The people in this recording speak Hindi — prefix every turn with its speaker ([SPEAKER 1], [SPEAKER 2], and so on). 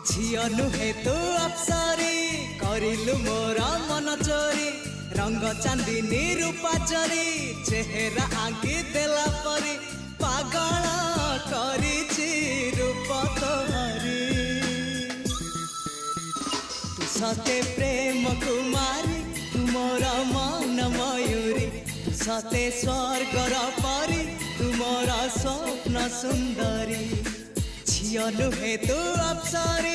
[SPEAKER 1] झियो नुहे तू अप्सरी करिलु मोर मन चोरी रंग चांदनी रूपा चोरी चेहरा आंकी देला परी पागल करिछि रूप तोहरी तू सते प्रेम कुमारी तू मोर मन मयूरी तू सते स्वर्गर परी तू मोर स्वप्न सुंदरी झियो नुहे तू अप्सरी